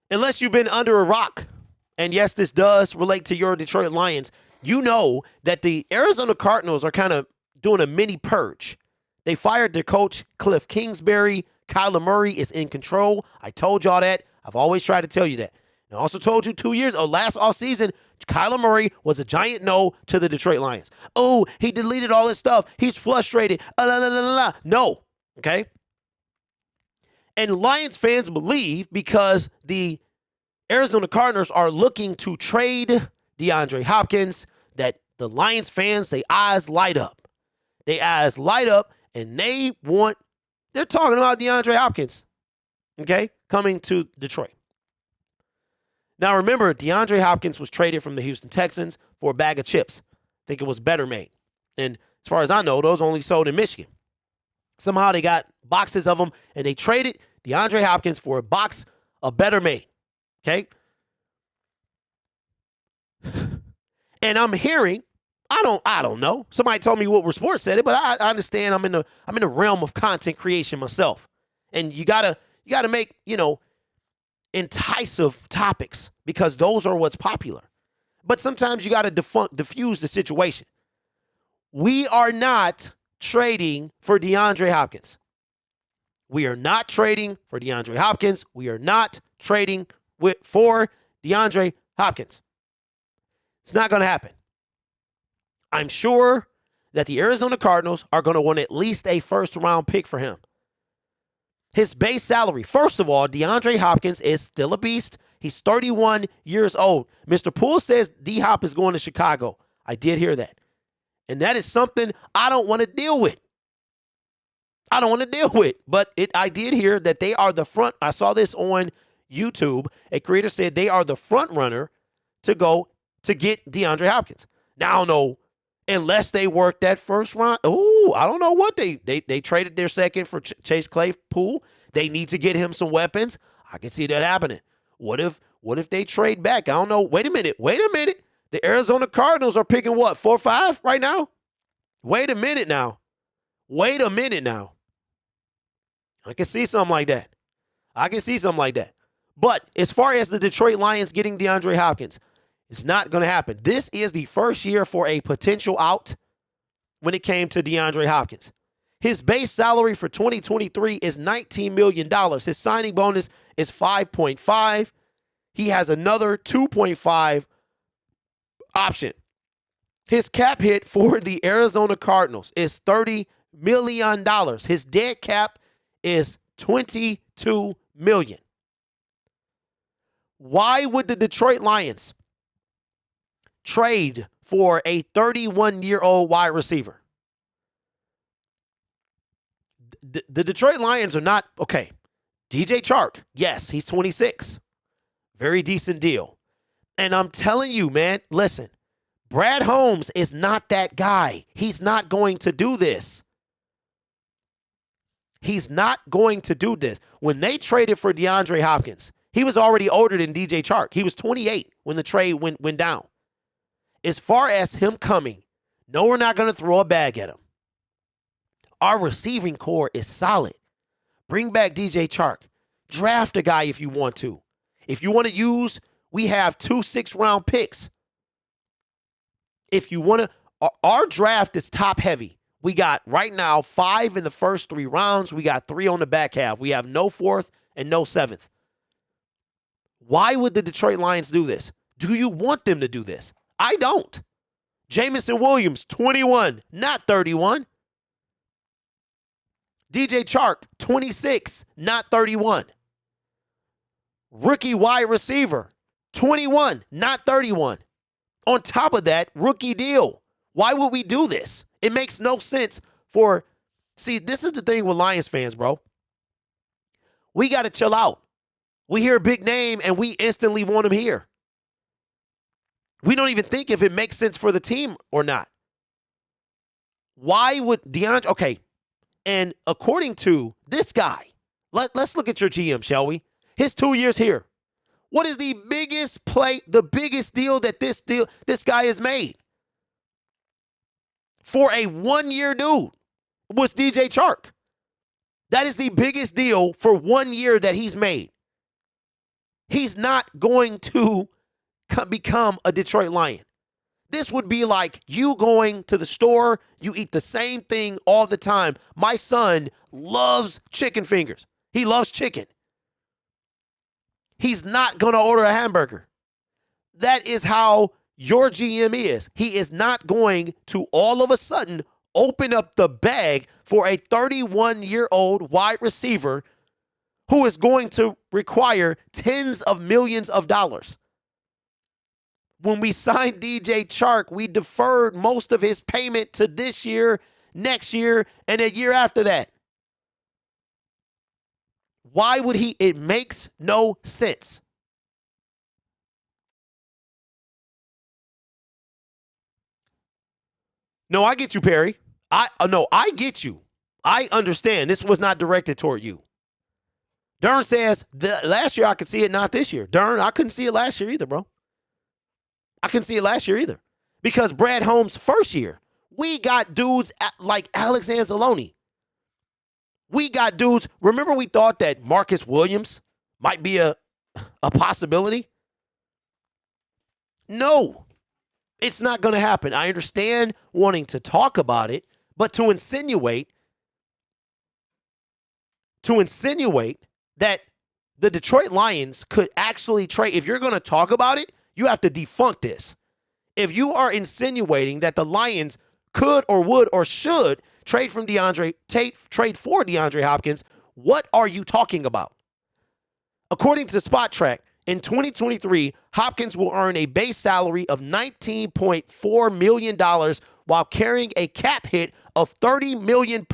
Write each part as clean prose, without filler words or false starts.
Unless you've been under a rock, and yes, this does relate to your Detroit Lions, you know that the Arizona Cardinals are kind of doing a mini purge. They fired their coach, Cliff Kingsbury. Kyler Murray is in control. I told y'all that. I've always tried to tell you that. And I also told you last offseason, Kyler Murray was a giant no to the Detroit Lions. Oh, he deleted all his stuff. He's frustrated. No, okay? And Lions fans believe because the Arizona Cardinals are looking to trade DeAndre Hopkins that the Lions fans, their eyes light up. Their eyes light up, and they're talking about DeAndre Hopkins, okay, coming to Detroit. Now, remember, DeAndre Hopkins was traded from the Houston Texans for a bag of chips. I think it was Better Made. And as far as I know, those only sold in Michigan. Somehow they got boxes of them, and they traded DeAndre Hopkins for a box of Better Made, okay? And I'm hearing, I don't know. Somebody told me Woodward Sports said it, but I understand I'm in the realm of content creation myself. And you gotta make, enticing topics because those are what's popular. But sometimes you got to diffuse the situation. We are not trading for DeAndre Hopkins. We are not trading for DeAndre Hopkins. We are not trading for DeAndre Hopkins. It's not going to happen. I'm sure that the Arizona Cardinals are going to want at least a first-round pick for him. His base salary, first of all, DeAndre Hopkins is still a beast. He's 31 years old. Mr. Poole says D-Hop is going to Chicago. I did hear that. And that is something I don't want to deal with. But I did hear that they are the front. I saw this on YouTube. A creator said they are the front runner to go to get DeAndre Hopkins. Now, I don't know, unless they work that first round. Ooh, I don't know what they traded their second for Chase Claypool. They need to get him some weapons. I can see that happening. What if they trade back? I don't know. Wait a minute. The Arizona Cardinals are picking what, 4 or 5 right now? Wait a minute now. I can see something like that. But as far as the Detroit Lions getting DeAndre Hopkins, it's not going to happen. This is the first year for a potential out when it came to DeAndre Hopkins. His base salary for 2023 is $19 million. His signing bonus is 5.5. He has another 2.5 option. His cap hit for the Arizona Cardinals is $30 million. His dead cap is $22 million. Why would the Detroit Lions trade for a 31-year-old wide receiver? The Detroit Lions are not, okay, DJ Chark, yes, he's 26. Very decent deal. And I'm telling you, man, listen, Brad Holmes is not that guy. He's not going to do this. When they traded for DeAndre Hopkins, he was already older than DJ Chark. He was 28 when the trade went down. As far as him coming, no, we're not going to throw a bag at him. Our receiving core is solid. Bring back DJ Chark. Draft a guy if you want to. If you want to use, we have 2 6-round picks. If you want to, our draft is top heavy. We got right now 5 in the first 3 rounds. We got 3 on the back half. We have no 4th and no 7th. Why would the Detroit Lions do this? Do you want them to do this? I don't. Jamison Williams, 21, not 31. DJ Chark, 26, not 31. Rookie wide receiver, 21, not 31. On top of that, rookie deal. Why would we do this? It makes no sense see, this is the thing with Lions fans, bro. We got to chill out. We hear a big name and we instantly want him here. We don't even think if it makes sense for the team or not. Why would DeAndre, okay, and according to this guy, let's look at your GM, shall we? His 2 years here. What is the biggest deal that this guy has made? For a 1-year dude was DJ Chark. That is the biggest deal for 1 year that he's made. He He's not going to become a Detroit Lion. This would be like you going to the store, you eat the same thing all the time. My son loves chicken fingers. He loves chicken. He's not going to order a hamburger. That is how your GM is. He is not going to all of a sudden open up the bag for a 31-year-old wide receiver who is going to require tens of millions of dollars. When we signed DJ Chark, we deferred most of his payment to this year, next year, and a year after that. Why would he? It makes no sense. No, I get you, Perry. I get you. I understand. This was not directed toward you. Dern says, last year I could see it, not this year. Dern, I couldn't see it last year either, bro. I couldn't see it last year either. Because Brad Holmes' first year, we got dudes like Alex Anzalone. We got dudes. Remember we thought that Marcus Williams might be a possibility? No, it's not going to happen. I understand wanting to talk about it, but to insinuate that the Detroit Lions could actually trade, if you're going to talk about it, you have to defunct this. If you are insinuating that the Lions could or would or should trade for DeAndre Hopkins, what are you talking about? According to Spot Track, in 2023, Hopkins will earn a base salary of $19.4 million while carrying a cap hit of $30.7 million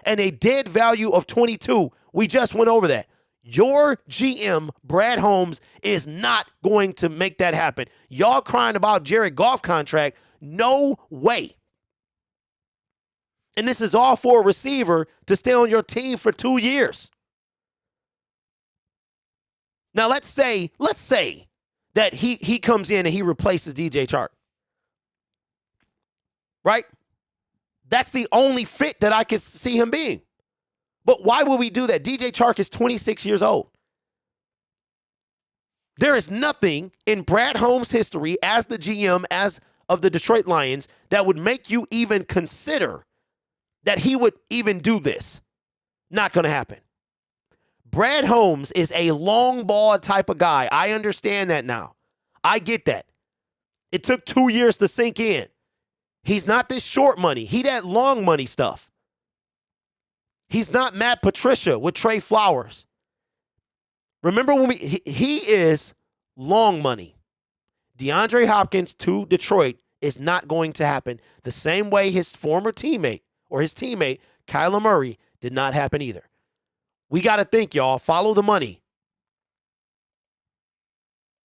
and a dead value of 22. We just went over that. Your GM, Brad Holmes, is not going to make that happen. Y'all crying about Jared Goff contract? No way. And this is all for a receiver to stay on your team for 2 years. Now, let's say that he comes in and he replaces DJ Chark. Right? That's the only fit that I could see him being. But why would we do that? DJ Chark is 26 years old. There is nothing in Brad Holmes' history as the GM, as of the Detroit Lions, that would make you even consider that he would even do this. Not going to happen. Brad Holmes is a long ball type of guy. I understand that now. I get that. It took 2 years to sink in. He's not this short money. He that long money stuff. He's not Matt Patricia with Trey Flowers. Remember when he is long money. DeAndre Hopkins to Detroit is not going to happen the same way his former teammate or his teammate, Kyler Murray, did not happen either. We got to think, y'all. Follow the money.